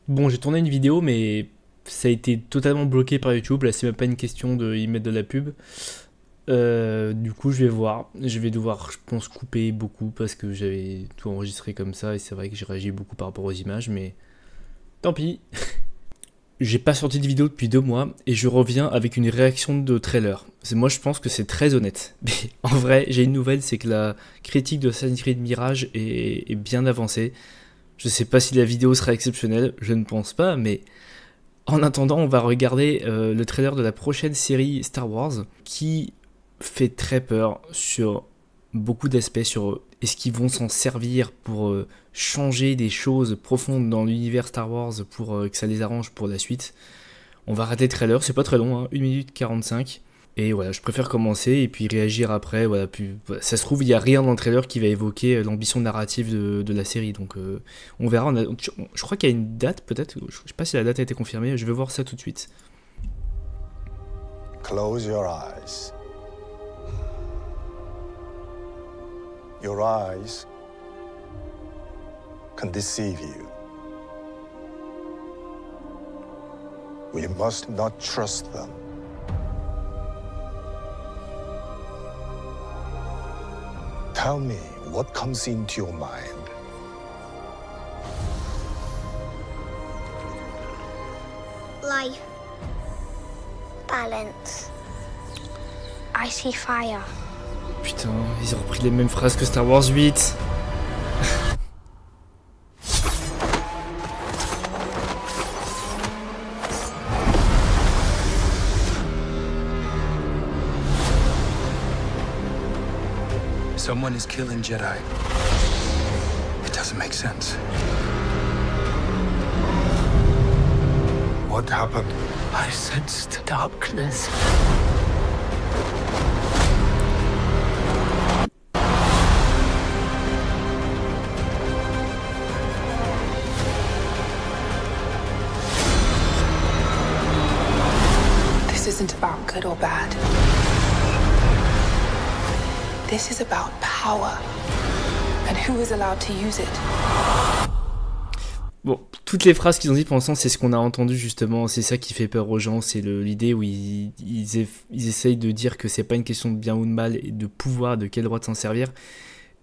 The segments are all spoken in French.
Bon, j'ai tourné une vidéo, mais ça a été totalement bloqué par YouTube. Là, c'est même pas une question de y mettre de la pub. Du coup, je vais voir. Je vais devoir, je pense, couper beaucoup parce que j'avais tout enregistré comme ça et c'est vrai que j'ai réagi beaucoup par rapport aux images, mais tant pis. J'ai pas sorti de vidéo depuis 2 mois et je reviens avec une réaction de trailer. Moi, je pense que c'est très honnête. Mais en vrai, j'ai une nouvelle, c'est que la critique de Assassin's Creed Mirage est bien avancée. Je sais pas si la vidéo sera exceptionnelle, je ne pense pas, mais en attendant, on va regarder le trailer de la prochaine série Star Wars qui fait très peur sur beaucoup d'aspects, sur est-ce qu'ils vont s'en servir pour changer des choses profondes dans l'univers Star Wars pour que ça les arrange pour la suite. On va rater le trailer, c'est pas très long, hein, 1 minute 45. Et voilà, je préfère commencer et puis réagir après. Voilà, puis, voilà. Ça se trouve, il n'y a rien dans le trailer qui va évoquer l'ambition narrative de la série. Donc on verra. Je crois qu'il y a une date peut-être. Je sais pas si la date a été confirmée. Je vais voir ça tout de suite. Close your eyes. Your eyes can deceive you. We must not trust them. Tell me what comes into your mind. Life. Balance. I see fire. Putain, ils ont repris les mêmes phrases que Star Wars 8. Someone is killing Jedi. It doesn't make sense. What happened? I sensed darkness. This isn't about good or bad. This is about power and who is allowed to use it. Bon, toutes les phrases qu'ils ont dit pour l'instant, c'est ce qu'on a entendu justement. C'est ça qui fait peur aux gens. C'est l'idée où ils essayent de dire que c'est pas une question de bien ou de mal et de pouvoir, de quel droit de s'en servir.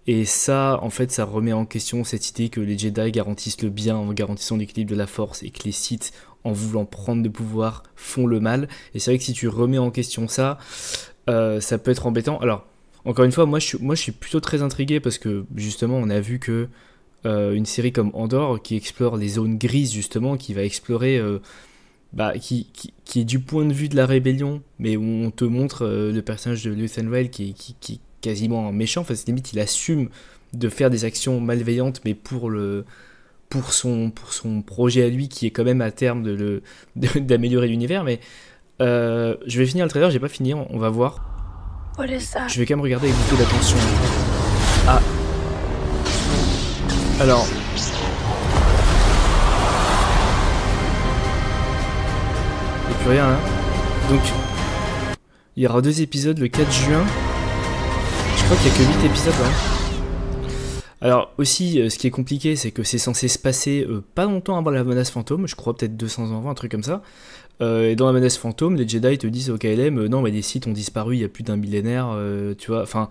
Et ça, en fait, ça remet en question cette idée que les Jedi garantissent le bien en garantissant l'équilibre de la Force et que les Sith, en voulant prendre le pouvoir, font le mal. Et c'est vrai que si tu remets en question ça, ça peut être embêtant. Alors, encore une fois, moi je suis plutôt très intrigué parce que justement, on a vu que une série comme Andor qui explore les zones grises justement, qui va explorer, qui est du point de vue de la rébellion, mais où on te montre le personnage de Luthen Rael qui est quasiment un méchant. Enfin, c'est limite, il assume de faire des actions malveillantes, mais pour son projet à lui, qui est quand même à terme d'améliorer l'univers. Mais je vais finir le trailer, j'ai pas fini, on va voir. What is that? Je vais quand même regarder avec beaucoup d'attention. Ah. Alors. Il n'y a plus rien là. Donc, il y aura 2 épisodes le 4 juin. Je crois qu'il n'y a que 8 épisodes là. Alors aussi, ce qui est compliqué, c'est que c'est censé se passer pas longtemps avant la menace fantôme. Je crois peut-être 200 ans avant, un truc comme ça. Et dans la menace fantôme, les Jedi te disent au KLM, non mais les Sith ont disparu il y a plus d'un millénaire, tu vois, enfin,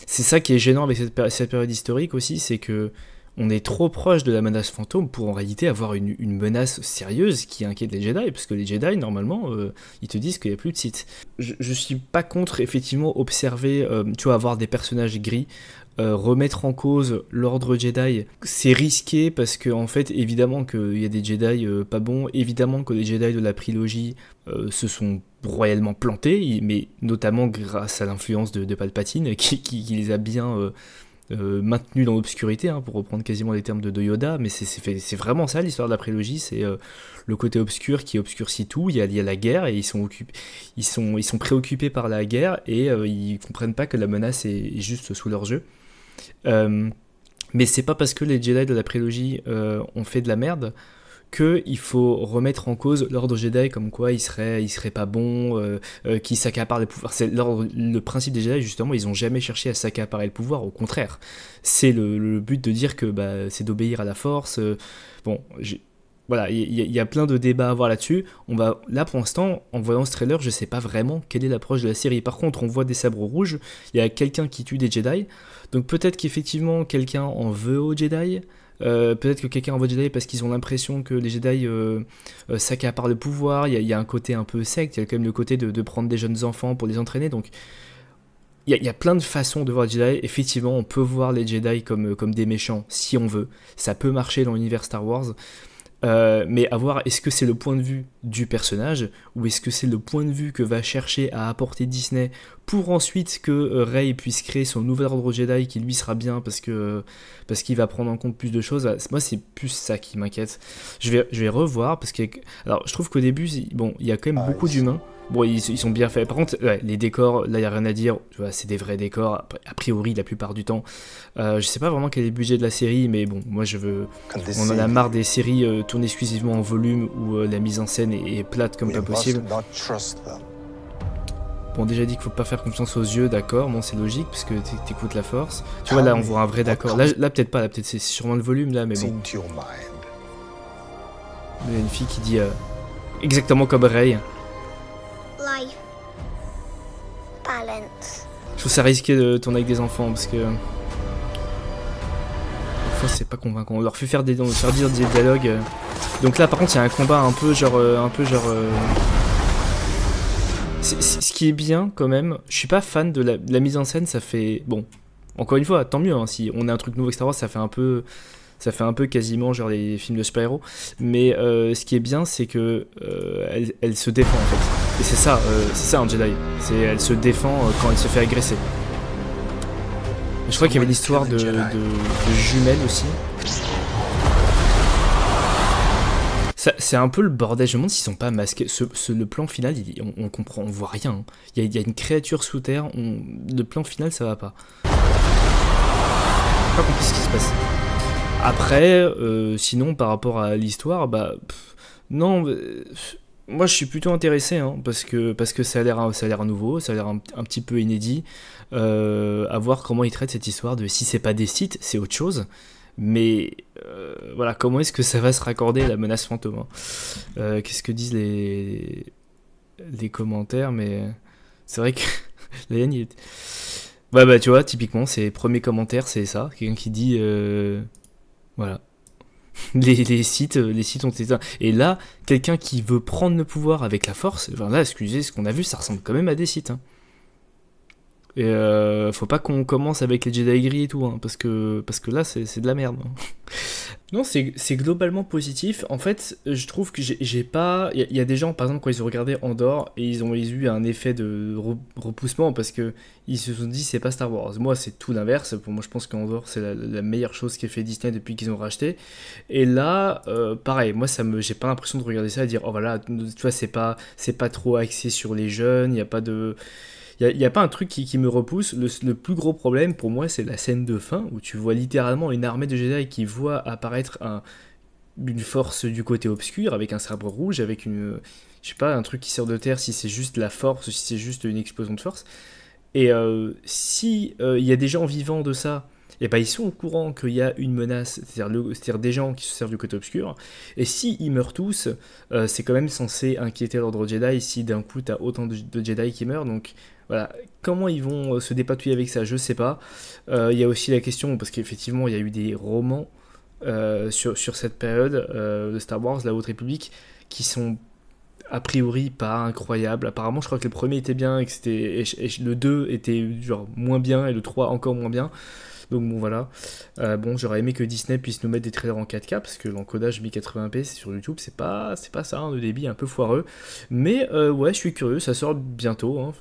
c'est ça qui est gênant avec cette période historique aussi, c'est que on est trop proche de la menace fantôme pour en réalité avoir une menace sérieuse qui inquiète les Jedi, parce que les Jedi, normalement, ils te disent qu'il n'y a plus de Sith. Je suis pas contre, effectivement, observer, tu vois, avoir des personnages gris, remettre en cause l'ordre Jedi, c'est risqué parce que en fait évidemment qu'il y a des Jedi pas bons, évidemment que les Jedi de la prélogie se sont royalement plantés, mais notamment grâce à l'influence de Palpatine qui les a bien maintenus dans l'obscurité, hein, pour reprendre quasiment les termes de Yoda, mais c'est vraiment ça l'histoire de la prélogie, c'est le côté obscur qui obscurcit tout. Il y a la guerre et ils sont préoccupés par la guerre et ils comprennent pas que la menace est juste sous leurs yeux. Mais c'est pas parce que les Jedi de la prélogie ont fait de la merde qu'il faut remettre en cause l'ordre Jedi, comme quoi il serait pas bon, qui s'accapare les pouvoirs. C'est le principe des Jedi, justement, ils ont jamais cherché à s'accaparer le pouvoir, au contraire. C'est le but de dire que c'est d'obéir à la force. Bon, voilà, il y a plein de débats à avoir là-dessus. Là, pour l'instant, en voyant ce trailer, je sais pas vraiment quelle est l'approche de la série. Par contre, on voit des sabres rouges, il y a quelqu'un qui tue des Jedi, donc peut-être qu'effectivement, quelqu'un en veut aux Jedi. Peut-être que quelqu'un envoie Jedi parce qu'ils ont l'impression que les Jedi s'accaparent le pouvoir. Il y a un côté un peu secte, il y a quand même le côté de prendre des jeunes enfants pour les entraîner. Donc il y a plein de façons de voir les Jedi. Effectivement, on peut voir les Jedi comme des méchants si on veut. Ça peut marcher dans l'univers Star Wars. Mais à voir, est-ce que c'est le point de vue du personnage ou est-ce que c'est le point de vue que va chercher à apporter Disney pour ensuite que Rey puisse créer son nouvel ordre Jedi qui lui sera bien parce qu'il va prendre en compte plus de choses. Moi, c'est plus ça qui m'inquiète. Je vais revoir parce que alors je trouve qu'au début, bon, il y a quand même beaucoup d'humains. Bon, ils sont bien faits. Par contre, ouais, les décors, là, il n'y a rien à dire. Tu vois, c'est des vrais décors, a priori, la plupart du temps. Je sais pas vraiment quel est le budget de la série, mais bon, moi, on en a marre des séries tournées exclusivement en volume où la mise en scène est plate comme pas possible. Bon, déjà dit qu'il faut pas faire confiance aux yeux, d'accord, bon, c'est logique, parce que t'écoutes la force. Tu vois, là, on voit un vrai d'accord. Là peut-être pas, là, peut-être c'est sûrement le volume, là, mais bon. Il y a une fille qui dit exactement comme Rey. Life. Balance. Je trouve ça risqué de tourner avec des enfants parce que parfois c'est pas convaincant. On leur fait faire dire des dialogues. Donc là par contre il y a un combat un peu genre ce qui est bien quand même. Je suis pas fan de la mise en scène. Ça fait bon. Encore une fois, tant mieux. Hein, si on a un truc nouveau avec Star Wars, ça fait un peu quasiment genre les films de super-héros. Mais ce qui est bien, c'est que elle se défend en fait. Et c'est ça un Jedi. Elle se défend quand elle se fait agresser. Je crois qu'il y avait l'histoire de jumelles aussi. C'est un peu le bordel. Je me demande s'ils sont pas masqués. Le plan final, on comprend, on voit rien. Hein. Il y a une créature sous terre. Le plan final, ça va pas. J'ai pas compris ce qui se passe. Après, sinon par rapport à l'histoire, non, moi je suis plutôt intéressé, hein, parce que ça a l'air nouveau, ça a l'air un petit peu inédit, à voir comment ils traitent cette histoire de si c'est pas des Sith, c'est autre chose, mais voilà, comment est-ce que ça va se raccorder à la menace fantôme, hein. Qu'est-ce que disent les commentaires, mais c'est vrai que la haine, il est... Ouais, tu vois, typiquement, c'est premier commentaire, c'est ça, quelqu'un qui dit... Voilà. Les sites ont été... Et là, quelqu'un qui veut prendre le pouvoir avec la force, enfin là, excusez, ce qu'on a vu, ça ressemble quand même à des sites. Hein. Et faut pas qu'on commence avec les Jedi gris et tout, hein, parce que là, c'est de la merde. Hein. Non, c'est globalement positif. En fait, je trouve que j'ai pas... Il y a des gens, par exemple, quand ils ont regardé Andor, et ils ont eu un effet de repoussement, parce que ils se sont dit, c'est pas Star Wars. Moi, c'est tout l'inverse. Pour moi, je pense qu'Andor, c'est la meilleure chose qu'ait fait Disney depuis qu'ils ont racheté. Et là, pareil, moi, j'ai pas l'impression de regarder ça et dire, oh voilà, tu vois, c'est pas trop axé sur les jeunes, il y a pas de... Il n'y a pas un truc qui me repousse. Le plus gros problème pour moi, c'est la scène de fin où tu vois littéralement une armée de Jedi qui voit apparaître une force du côté obscur avec un sabre rouge, avec je sais pas, un truc qui sort de terre, si c'est juste la force ou si c'est juste une explosion de force. Et si il y a des gens vivants de ça, et ils sont au courant qu'il y a une menace, c'est-à-dire des gens qui se servent du côté obscur, et si ils meurent tous, c'est quand même censé inquiéter l'ordre Jedi si d'un coup t'as autant de Jedi qui meurent, donc voilà, comment ils vont se dépatouiller avec ça, je sais pas. Il y a aussi la question, parce qu'effectivement il y a eu des romans sur cette période de Star Wars, la Haute République, qui sont a priori pas incroyables. Apparemment je crois que le premier était bien, et le 2 était genre moins bien, et le 3 encore moins bien. Donc bon voilà, j'aurais aimé que Disney puisse nous mettre des trailers en 4K, parce que l'encodage 1080p c'est sur YouTube, c'est pas ça, hein, le débit est un peu foireux, mais ouais, je suis curieux, ça sort bientôt, hein,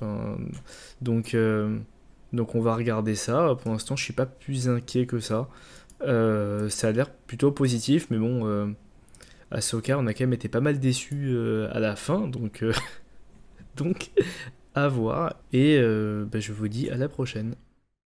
donc on va regarder ça. Pour l'instant je suis pas plus inquiet que ça, ça a l'air plutôt positif, mais bon, Ahsoka on a quand même été pas mal déçus à la fin, donc à voir, et je vous dis à la prochaine.